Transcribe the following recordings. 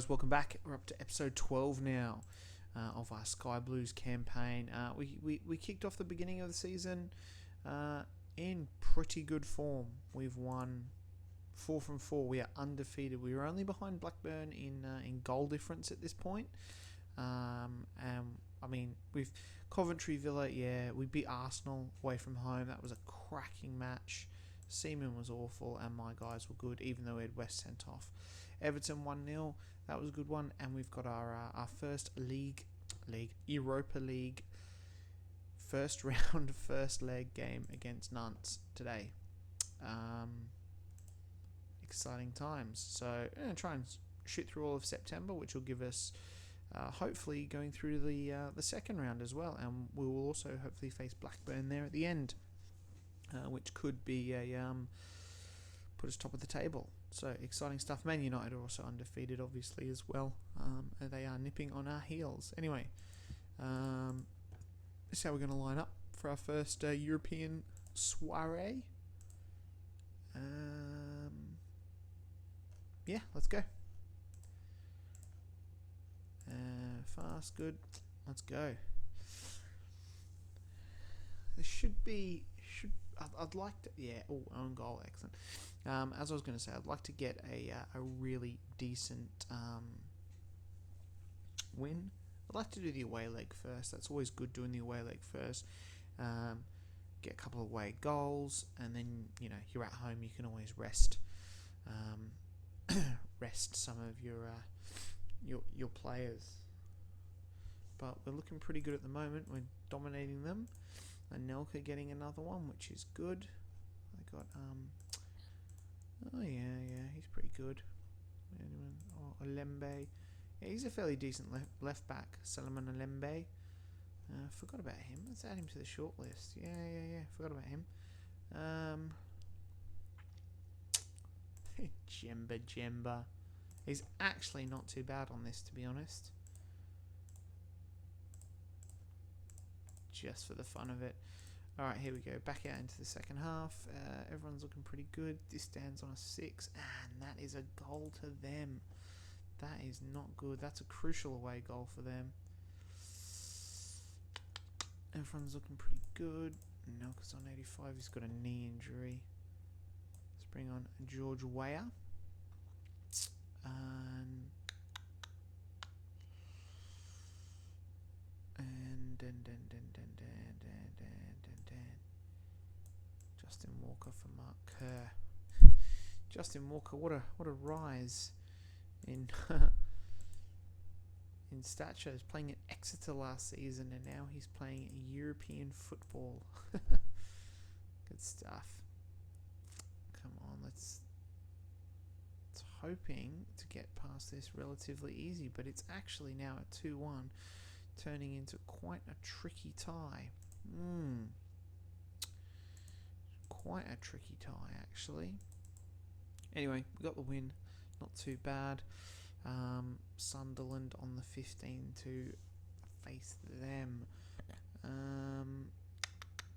guys, welcome back. We're up to episode 12 now of our Sky Blues campaign. We kicked off the beginning of the season in pretty good form. We've won 4 from 4. We are undefeated. We were only behind Blackburn in goal difference at this point. We've Coventry, Villa, we beat Arsenal away from home. That was a cracking match. Seaman was awful and my guys were good, even though we had West sent off. Everton 1-0, that was a good one, and we've got our first Europa League first round, first leg game against Nantes today. Exciting times. So I'm going to try and shoot through all of September, which will give us hopefully going through the second round as well, and we will also hopefully face Blackburn there at the end, which could be put us top of the table. So exciting stuff. Man United are also undefeated, obviously, as well. And they are nipping on our heels. Anyway, this is how we're going to line up for our first European soiree. Let's go. Fast, good. Let's go. There should be... I'd like to... own goal, excellent. As I was going to say, I'd like to get a really decent win. I'd like to do the away leg first. That's always good, doing the away leg first. Get a couple of away goals, and then you're at home. You can always rest some of your players. But we're looking pretty good at the moment. We're dominating them. And Nelka getting another one, which is good. I got he's pretty good. Olembe. Yeah, he's a fairly decent left back. Salomon Olembe. Forgot about him. Let's add him to the short list. Yeah. Forgot about him. Jemba. He's actually not too bad on this, to be honest. Just for the fun of it. Alright, here we go. Back out into the second half. Everyone's looking pretty good. This stands on a 6, and that is a goal to them. That is not good. That's a crucial away goal for them. Everyone's looking pretty good. Nelka's on 85. He's got a knee injury. Let's bring on George Weah. Justin Walker for Mark Kerr. Justin Walker, what a rise in in stature. He's playing at Exeter last season, and now he's playing European football. Good stuff. Come on, let's hoping to get past this relatively easy, but it's actually now at 2-1, turning into quite a tricky tie. Quite a tricky tie, actually. Anyway, we got the win. Not too bad. Sunderland on the 15 to face them.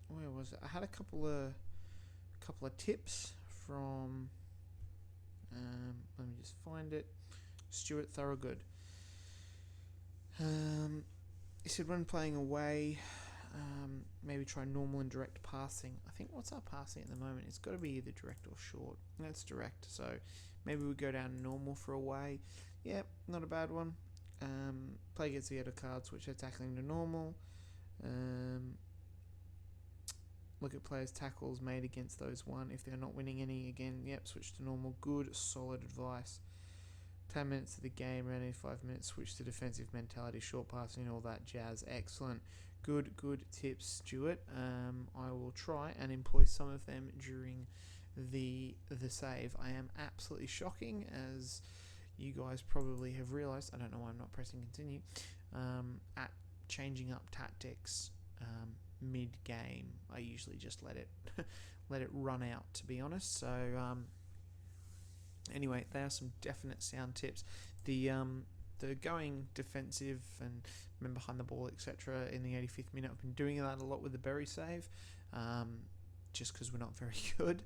Where was it? I had a couple of tips from. Let me just find it. Stuart Thorogood. He said when playing away, maybe try normal and direct passing. I think what's our passing at the moment? It's got to be either direct or short. That's direct, so maybe we go down normal for away. Yeah, not a bad one. Play against the other cards, which are tackling to normal. Look at players' tackles made against those one. If they're not winning any, again, switch to normal. Good, solid advice. 10 minutes of the game, around 85 minutes, switch to defensive mentality, short passing, all that jazz. Excellent. Good tips, Stuart. I will try and employ some of them during the save. I am absolutely shocking, as you guys probably have realised. I don't know why I'm not pressing continue. At changing up tactics mid-game, I usually just let it run out, to be honest. So anyway, there are some definite sound tips. The going defensive and men behind the ball, etc. in the 85th minute. I've been doing that a lot with the Berry save, just because we're not very good.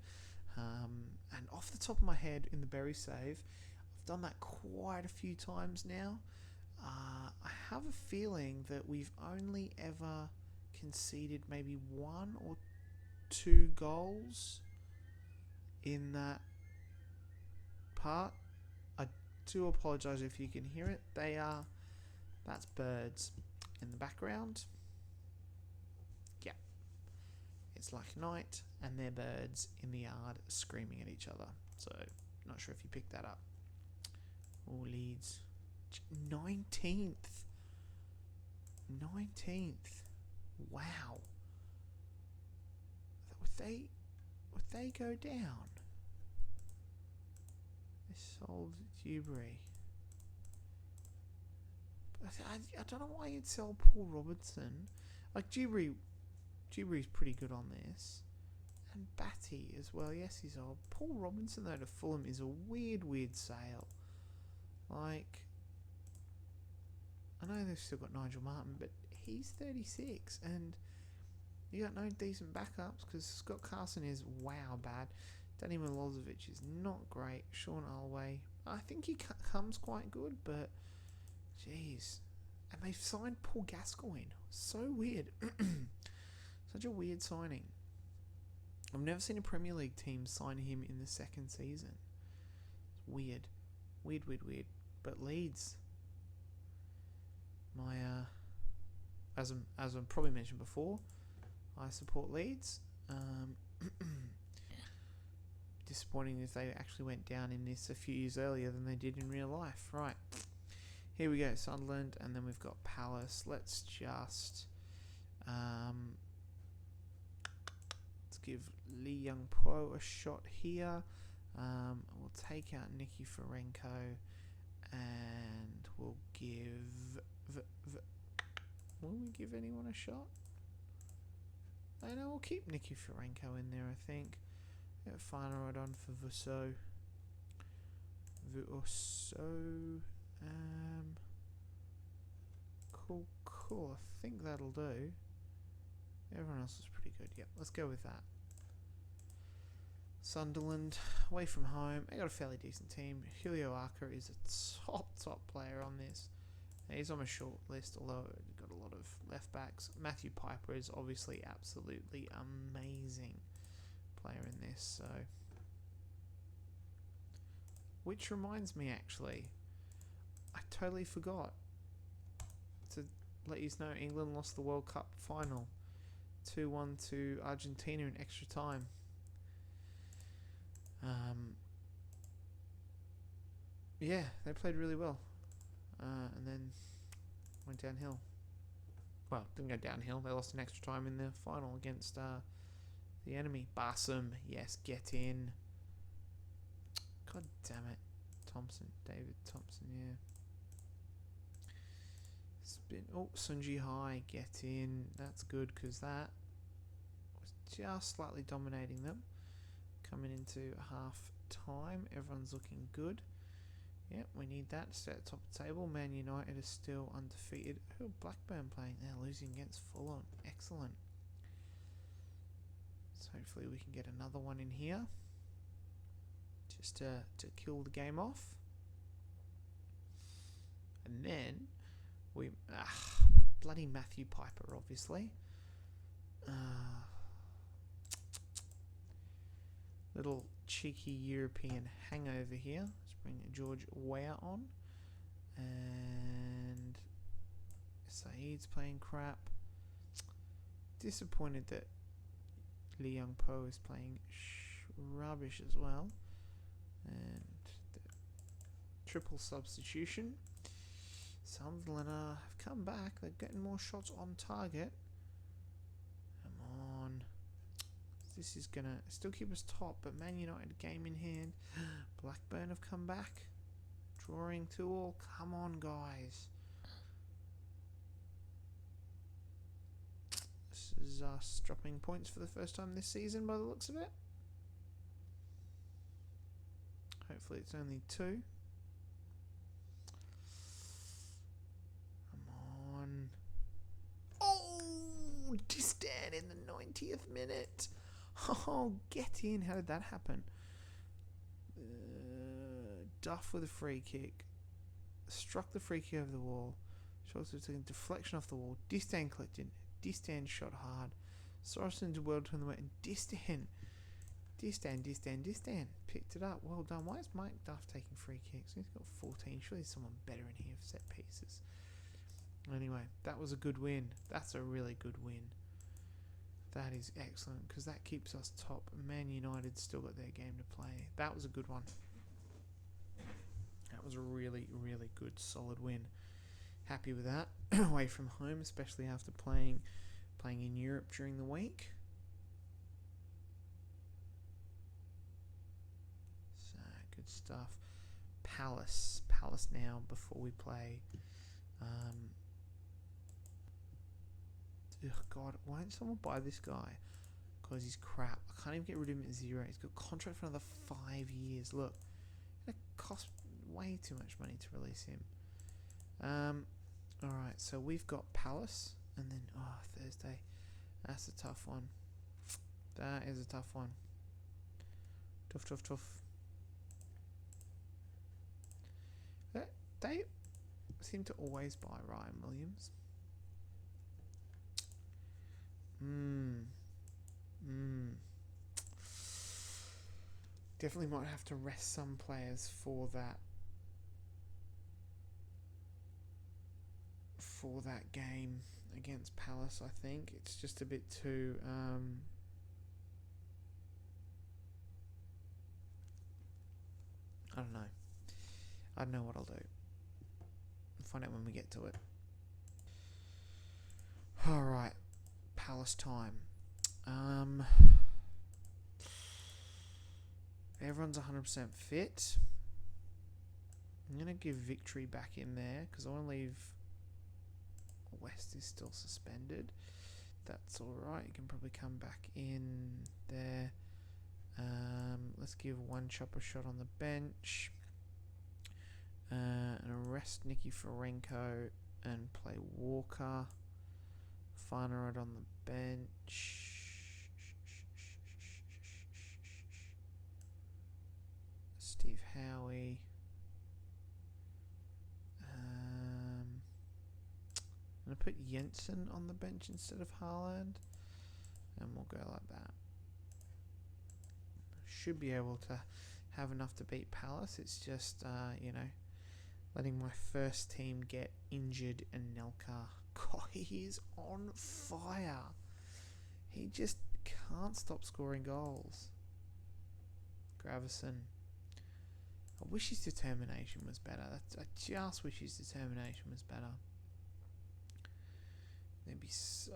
And off the top of my head, in the Berry save, done that quite a few times now. I have a feeling that we've only ever conceded maybe 1 or 2 goals in that part. I do apologise if you can hear it. That's birds in the background. Yeah. It's like night and they're birds in the yard screaming at each other. So, not sure if you picked that up. All Leeds. 19th. Wow. Would they go down? They sold Dewberry. I don't know why you'd sell Paul Robinson. Like Dewberry's pretty good on this. And Batty as well. Yes, he's old. Paul Robinson though to Fulham is a weird sale. Like, I know they've still got Nigel Martin, but he's 36 and you got no decent backups because Scott Carson is wow bad. Danny Milosevic is not great. Sean Alway, I think he comes quite good, but jeez. And they've signed Paul Gascoigne. So weird. Such a weird signing. I've never seen a Premier League team sign him in the second season. It's weird. Weird. But Leeds, as I probably mentioned before, I support Leeds. Disappointing if they actually went down in this a few years earlier than they did in real life. Right, here we go, Sunderland, and then we've got Palace. Let's just let's give Lee Young Po a shot here. We'll take out Nicky Ferenko, and we'll give. Will we give anyone a shot? I know we'll keep Nicky Ferenko in there, I think. Get Farnerod on for Vusso. Cool. I think that'll do. Everyone else is pretty good. Yep, let's go with that. Sunderland, away from home. They got a fairly decent team. Julio Arca is a top player on this. He's on a short list, although he's got a lot of left backs. Matthew Piper is obviously absolutely amazing player in this. So, which reminds me, actually, I totally forgot to let you know England lost the World Cup final 2-1 to Argentina in extra time. Yeah, they played really well. And then went downhill. Well, didn't go downhill. They lost in extra time in the final against the enemy. Barsum, yes, get in. God damn it. David Thompson, yeah. Sunji High, get in. That's good because that was just slightly dominating them. Coming into half time, everyone's looking good. Yep, we need that to stay at the top of the table. Man United is still undefeated. Who are Blackburn playing? They're losing against Fulham. Excellent. So hopefully we can get another one in here. Just to kill the game off. And then we... bloody Matthew Piper, obviously. Little cheeky European hangover here. Let's bring George Weah on. And Saeed's playing crap. Disappointed that Lee Young Po is playing rubbish as well. And the triple substitution. Sunderland have come back. They're getting more shots on target. Come on. This is going to still keep us top, but Man United game in hand. Blackburn have come back. Drawing 2-2. Come on, guys. This is us dropping points for the first time this season by the looks of it. Hopefully it's only 2. Come on. Oh, Distan in the 90th minute. Oh, get in. How did that happen? Duff with a free kick. Struck the free kick over the wall. Shots were taken deflection off the wall. Distan collected. Distan shot hard. Sorensen did well to turn the way. And Distan picked it up. Well done. Why is Mike Duff taking free kicks? He's got 14. Surely there's someone better in here for set pieces. Anyway, that was a good win. That's a really good win. That is excellent because that keeps us top. Man United still got their game to play. That was a good one. That was a really, really good, solid win. Happy with that. Away from home, especially after playing in Europe during the week. So, good stuff. Palace now before we play. Oh God, why don't someone buy this guy? Because he's crap. I can't even get rid of him at 0. He's got a contract for another 5 years. Look, it costs way too much money to release him. Alright, so we've got Palace, and then, Thursday. That's a tough one. That is a tough one. Tough. They seem to always buy Ryan Williams. Definitely might have to rest some players for that game against Palace. I think it's just a bit too I don't know what I'll do. We'll find out when we get to it. Alright, Palace time. Everyone's 100% fit. I'm going to give Victory back in there because I want to leave. West is still suspended. That's alright. You can probably come back in there. Let's give One Chop a shot on the bench. And arrest Nicky Ferenko and play Walker. Farnerud on the bench. Steve Howie. I'm going to put Jensen on the bench instead of Haaland. And we'll go like that. Should be able to have enough to beat Palace. It's just, letting my first team get injured. And Nelka, God, he is on fire. He just can't stop scoring goals. Gravison. I wish his determination was better. I just wish his determination was better. They'd be so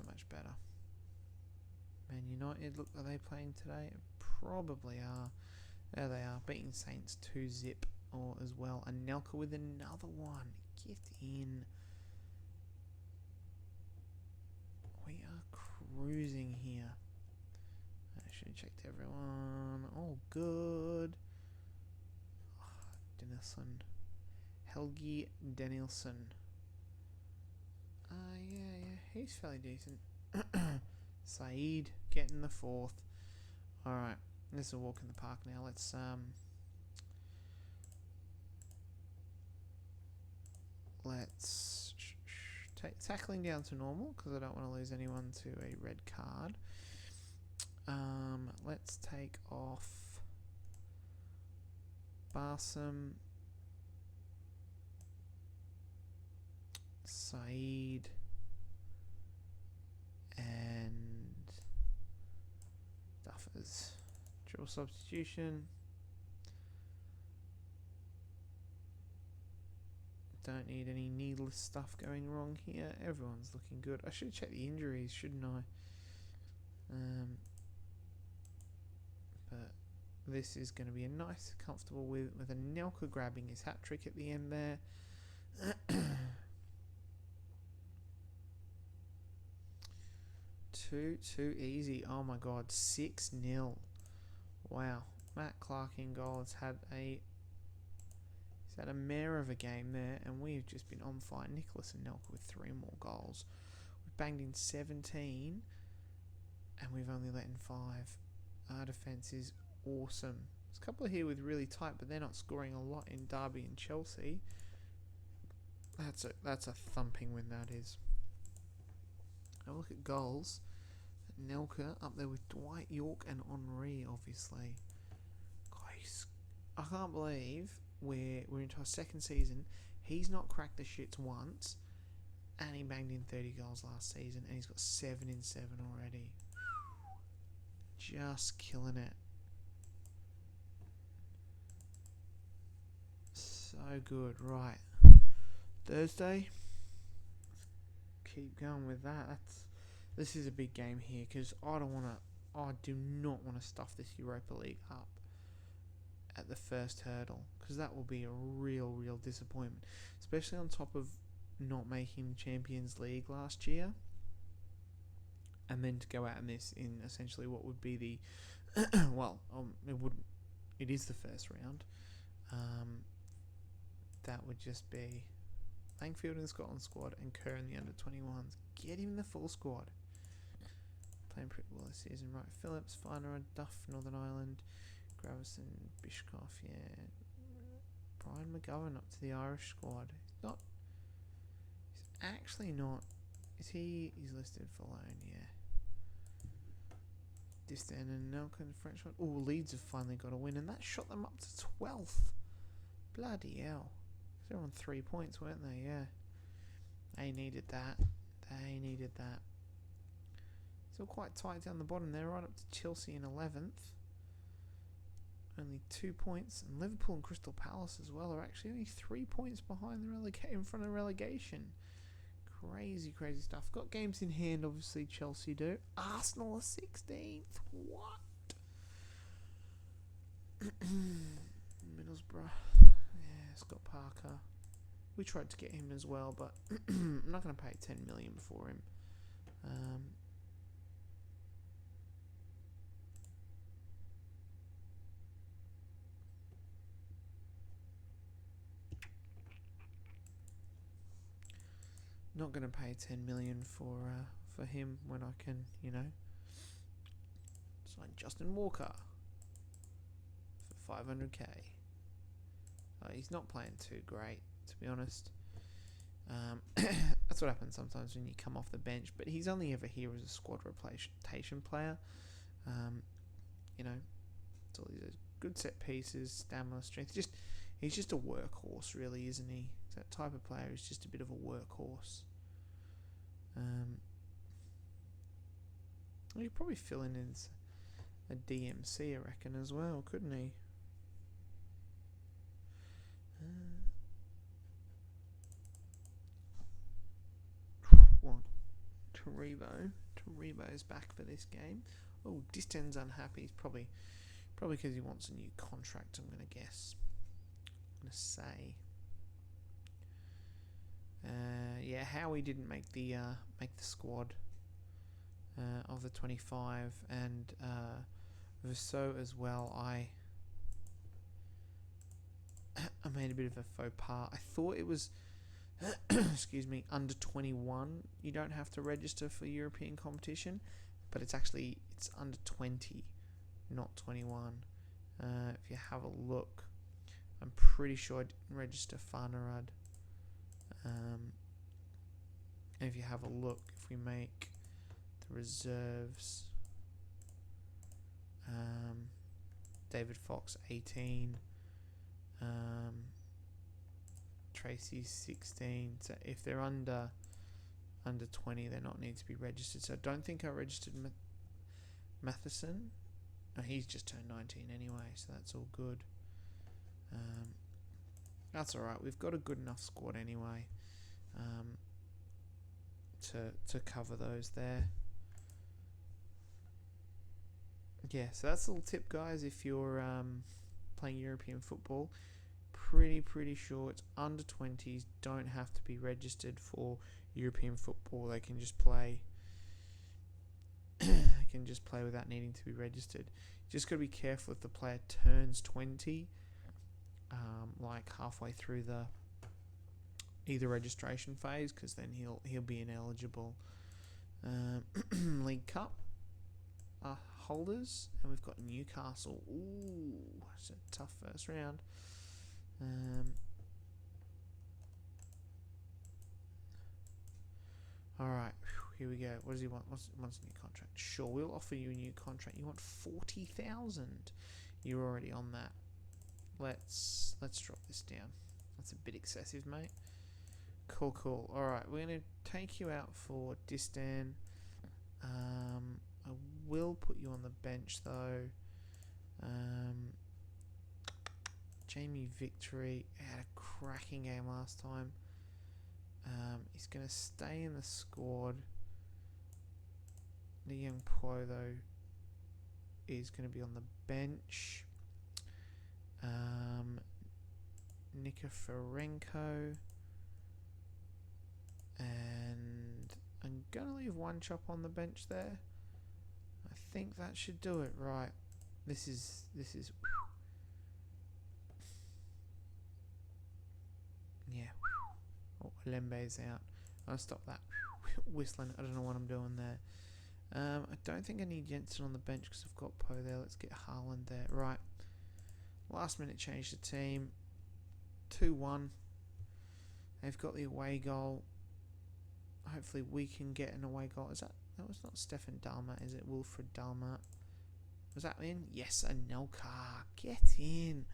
much better. Man United, look, are they playing today? Probably are. There they are, beating Saints 2-0 or as well. And Nelka with another one. Get in. We are cruising here. I should have checked everyone. All good. Danielson. Helgi Danielson. Yeah, he's fairly decent. Saeed getting the 4th. Alright, this is a walk in the park now. Let's take tackling down to normal because I don't want to lose anyone to a red card. Let's take off Barsam, Saeed, and Duffers. Dual substitution. Don't need any needless stuff going wrong here. Everyone's looking good. I should check the injuries, shouldn't I? But this is going to be a nice, comfortable with Anelka grabbing his hat trick at the end there. Too easy. Oh my God, 6-0. Wow, Matt Clark in goal has had a mare of a game there, and we've just been on fire. Nicholas and Nelka with 3 more goals. We've banged in 17, and we've only let in 5. Our defence is awesome. There's a couple here with really tight, but they're not scoring a lot in Derby and Chelsea. That's a thumping win, that is. Have a look at goals. Nelka up there with Dwight York and Henri, obviously. Guys, I can't believe we're into our second season. He's not cracked the shits once, and he banged in 30 goals last season, and he's got 7 in 7 already. Just killing it. So good. Right. Thursday. Keep going with that. This is a big game here because I do not want to stuff this Europa League up at the first hurdle, because that will be a real disappointment, especially on top of not making the Champions League last year, and then to go out in this in essentially what would be the it is the first round. That would just be Langfield in the Scotland squad and Kerr in the under-21s. Get him in the full squad. Playing pretty well this season, right? Phillips, Finer, Duff, Northern Ireland, Gravison, Bishkoff, yeah. Brian McGovern up to the Irish squad. He's actually not. He's listed for loan, yeah. Distan and Nelka, the French one. Oh, Leeds have finally got a win, and that shot them up to 12th. Bloody hell. They're on 3 points, weren't they? Yeah. They needed that. Still quite tight down the bottom there, right up to Chelsea in 11th. Only 2 points. And Liverpool and Crystal Palace as well are actually only 3 points behind in front of relegation. Crazy stuff. Got games in hand, obviously, Chelsea do. Arsenal are 16th. What? Middlesbrough. Yeah, Scott Parker. We tried to get him as well, but I'm not going to pay 10 million for him. Not going to pay 10 million for him when I can, sign Justin Walker for 500k. He's not playing too great, to be honest. That's what happens sometimes when you come off the bench, but he's only ever here as a squad rotation player. It's all these good set pieces, stamina, strength. He's just a workhorse, really, isn't he? He's that type of player who's just a bit of a workhorse. He could probably fill in as a DMC, I reckon, as well, couldn't he? Taribo is back for this game. Oh, Distan's unhappy. He's probably because he wants a new contract, I'm going to guess. I'm going to say. Yeah, Howie didn't make the squad of the 25, and Verso as well. I made a bit of a faux pas. I thought it was excuse me, under 21. You don't have to register for European competition, but it's under 20, not 21. If you have a look, I'm pretty sure I didn't register Farnerad. And if you have a look, if we make the reserves, David Fox 18, Tracy's 16. So if they're under 20, they're not need to be registered. So I don't think I registered Matheson. No, he's just turned 19 anyway, so that's all good. That's alright. We've got a good enough squad anyway to cover those there. Yeah, so that's a little tip, guys. If you're playing European football, pretty sure it's under 20s. Don't have to be registered for European football. They can just play. Without needing to be registered. Just got to be careful if the player turns 20, like halfway through the either registration phase, because then he'll be ineligible. League Cup, holders, and we've got Newcastle. Ooh, it's a tough first round. Alright, here we go. What does he want? What's a new contract? Sure, we'll offer you a new contract. You want 40,000. You're already on that. Let's drop this down. That's a bit excessive, mate. Cool. Alright, we're going to take you out for Distan. I will put you on the bench, though. Jamie Victory had a cracking game last time. He's going to stay in the squad. The young Poe, though, is going to be on the bench. Nikiforenko. And I'm going to leave one chop on the bench there. I think that should do it. Right. This is yeah. Oh, Lembe's out. I'll stop that whistling. I don't know what I'm doing there. I don't think I need Jensen on the bench because I've got Poe there. Let's get Haaland there. Right. Last minute change the team. 2-1. They've got the away goal. Hopefully we can get an away goal. That was not Stefan Dalmat, is it? Wilfred Dalmat. Was that in? Yes, Anelka. Get in.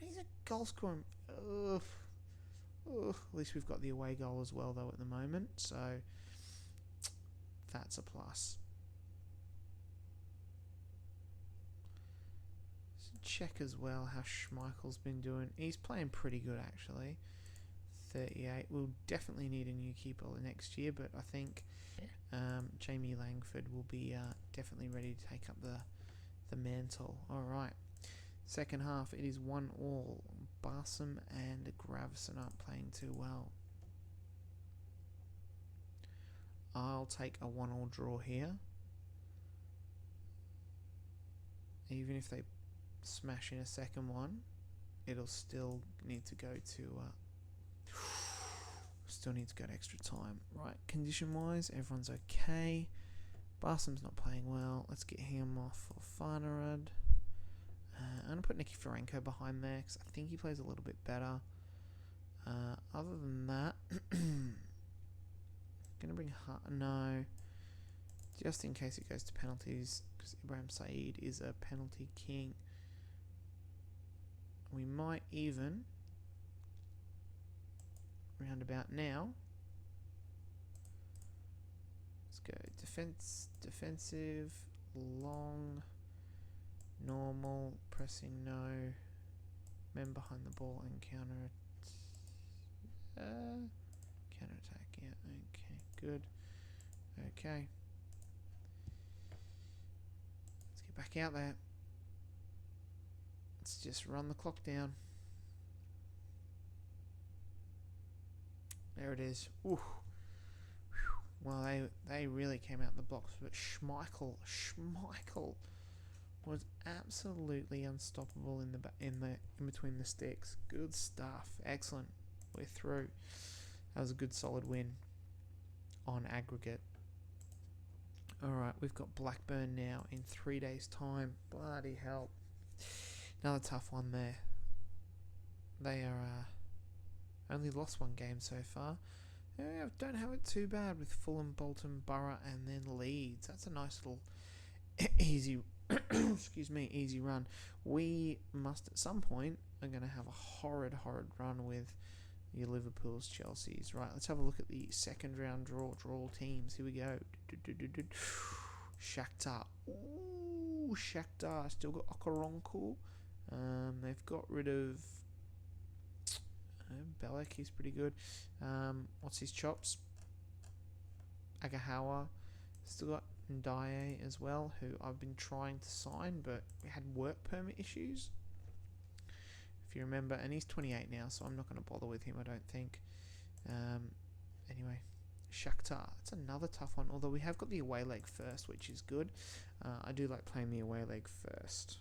He's a goal scorer. Ugh. At least we've got the away goal as well, though, at the moment. So that's a plus. So check as well how Schmeichel's been doing. He's playing pretty good, actually. 38. We'll definitely need a new keeper next year, but I think Jamie Langford will be definitely ready to take up the mantle. All right. Second half, it is 1-1. Barsom and Gravison aren't playing too well. I'll take a 1-1 draw here. Even if they smash in a second one, it'll still need to go to extra time. Right, condition-wise, everyone's okay. Barsum's not playing well. Let's get him off for Farnerud. I'm going to put Nikiforenko behind there because I think he plays a little bit better. Other than that, going to bring no, just in case it goes to penalties because Ibrahim Saeed is a penalty king. We might even, round about now, let's go defensive, long, normal, pressing no, men behind the ball and counter attack. Yeah, okay, good. Okay, let's get back out there. Let's just run the clock down. There it is. Ooh. Well, they really came out in the blocks, but Schmeichel was absolutely unstoppable in between the sticks. Good stuff. Excellent. We're through. That was a good solid win on aggregate. Alright, we've got Blackburn now in 3 days' time. Bloody hell. Another tough one there. They are only lost one game so far. Don't have it too bad with Fulham, Bolton, Borough and then Leeds. That's a nice little easy easy run. We must at some point are going to have a horrid run with your Liverpool's, Chelsea's. Right, let's have a look at the second round draw teams. Here we go. Shakhtar. Ooh, Shakhtar. Still got Okoronkwo. They've got rid of Belek. He's pretty good. What's his chops? Agahawa. Still got Ndaye as well, who I've been trying to sign, but we had work permit issues, if you remember, and he's 28 now, so I'm not going to bother with him, I don't think. Anyway, Shakhtar, it's another tough one, although we have got the away leg first, which is good. I do like playing the away leg first,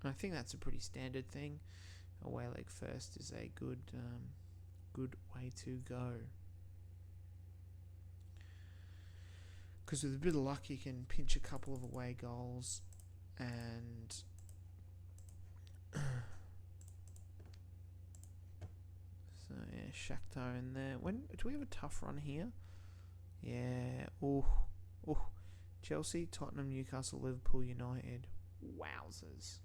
and I think that's a pretty standard thing. Away leg first is a good way to go. Because with a bit of luck, you can pinch a couple of away goals and so yeah, Shakhtar in there. When do we have a tough run here? Yeah. Oh. Chelsea, Tottenham, Newcastle, Liverpool, United. Wowzers.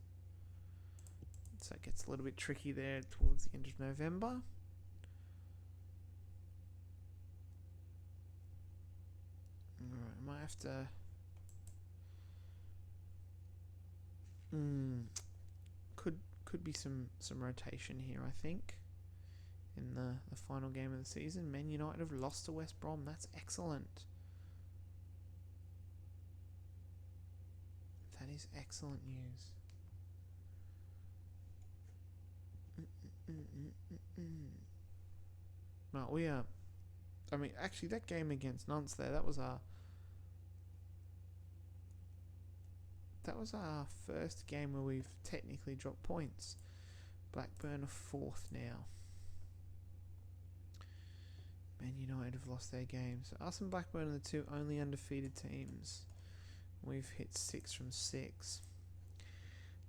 So it gets a little bit tricky there towards the end of November. Alright, I might have to... Could be some rotation here, I think, in the final game of the season. Man United have lost to West Brom. That's excellent. That is excellent news. No, we are... I mean, actually, that game against Nantes there, that was our first game where we've technically dropped points. Blackburn are 4th now. Man United have lost their game. So us and Blackburn are the two only undefeated teams. We've hit 6 from 6.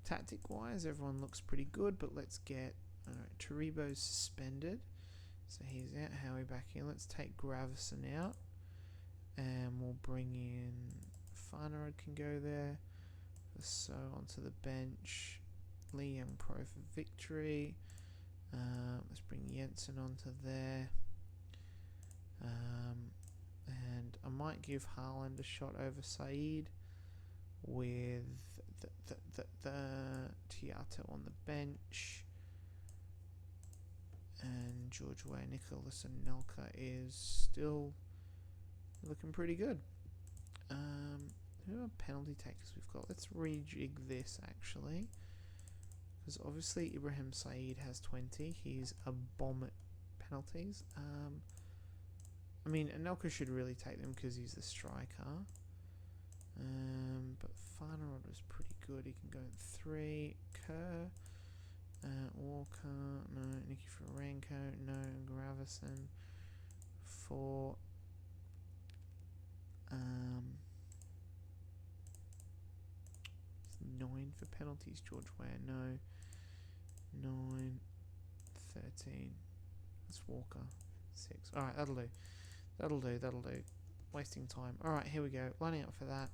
Tactic-wise, everyone looks pretty good, but let's get... Alright, Taribo's suspended. So he's out. Howie back in. Let's take Gravison out. And we'll bring in... Farnerud can go there. So onto the bench. Lee Young Pro for victory. Let's bring Jensen onto there. And I might give Haaland a shot over Saeed with the Tiato on the bench. And George Way, Nicholas and Nelka is still looking pretty good. Who are penalty takers we've got? Let's rejig this actually. Because obviously Ibrahim Saeed has 20. He's a bomb at penalties. I mean, Anelka should really take them because he's the striker. But Farnerod was pretty good. He can go in 3. Kerr. Walker. No. Nicky Ferrenko. No. Gravison. 4. 9 for penalties. George Ware. No. 9. 13. That's Walker. 6. Alright, that'll do. That'll do. Wasting time. Alright, here we go. Lining up for that.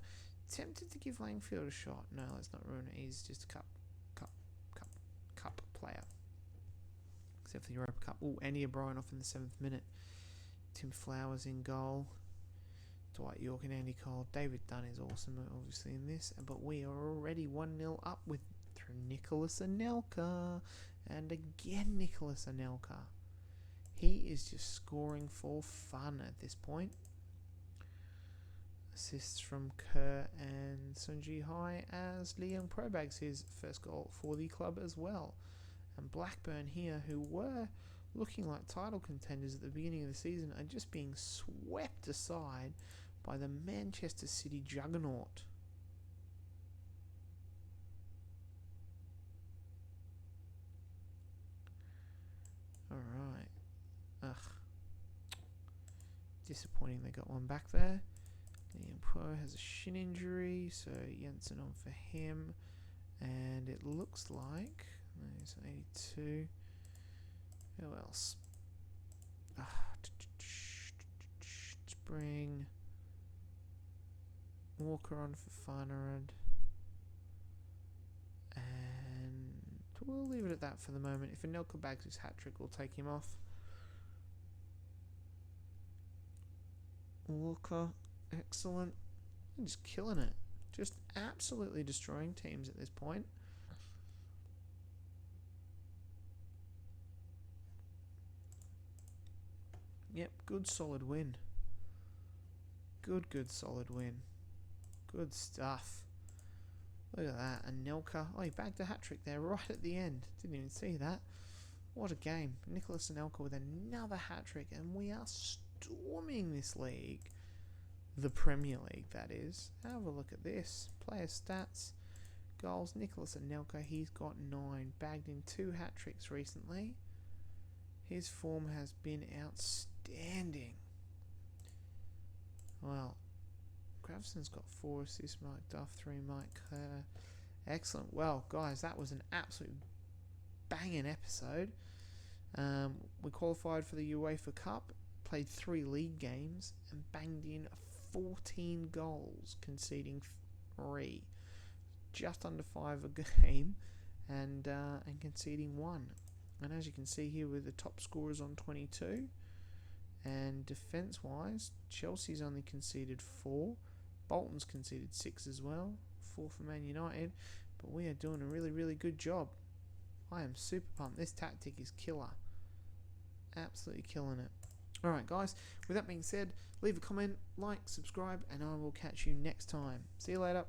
Tempted to give Langfield a shot. No, let's not ruin it. He's just a cup player. Except for the Europa Cup. Oh, Andy O'Brien off in the 7th minute. Tim Flowers in goal. Dwight York and Andy Cole. David Dunn is awesome, obviously, in this. But we are already 1-0 up through Nicholas Anelka. And again, Nicholas Anelka. He is just scoring for fun at this point. Assists from Kerr and Sunji Hai as Lee Young Pro bags his first goal for the club as well. And Blackburn here, who were looking like title contenders at the beginning of the season, are just being swept aside by the Manchester City juggernaut. Alright. Ugh. Disappointing they got one back there. Liam Pro has a shin injury, so Jensen on for him. And it looks like... No, he's 82. Who else? Let's bring Walker on for Farnerud. And we'll leave it at that for the moment. If Anelka bags his hat-trick, we'll take him off. Walker, excellent. I'm just killing it. Just absolutely destroying teams at this point. Yep, good solid win. Good solid win. Good stuff. Look at that. Anelka. Oh, he bagged a hat-trick there right at the end. Didn't even see that. What a game. Nicholas Anelka with another hat-trick, and we are storming this league. The Premier League, that is. Have a look at this. Player stats. Goals. Nicholas Anelka, he's got 9. Bagged in 2 hat-tricks recently. His form has been outstanding. Well, Graveson's got 4 assists. Mike Duff 3. Mike Kerr. Excellent. Well, guys, that was an absolute banging episode. We qualified for the UEFA Cup, played 3 league games, and banged in 14 goals, conceding 3, just under 5 a game, and conceding 1. And as you can see here, with the top scorers on 22, and defence-wise, Chelsea's only conceded 4, Bolton's conceded 6 as well, 4 for Man United, but we are doing a really, really good job. I am super pumped. This tactic is killer. Absolutely killing it. Alright guys, with that being said, leave a comment, like, subscribe, and I will catch you next time. See you later.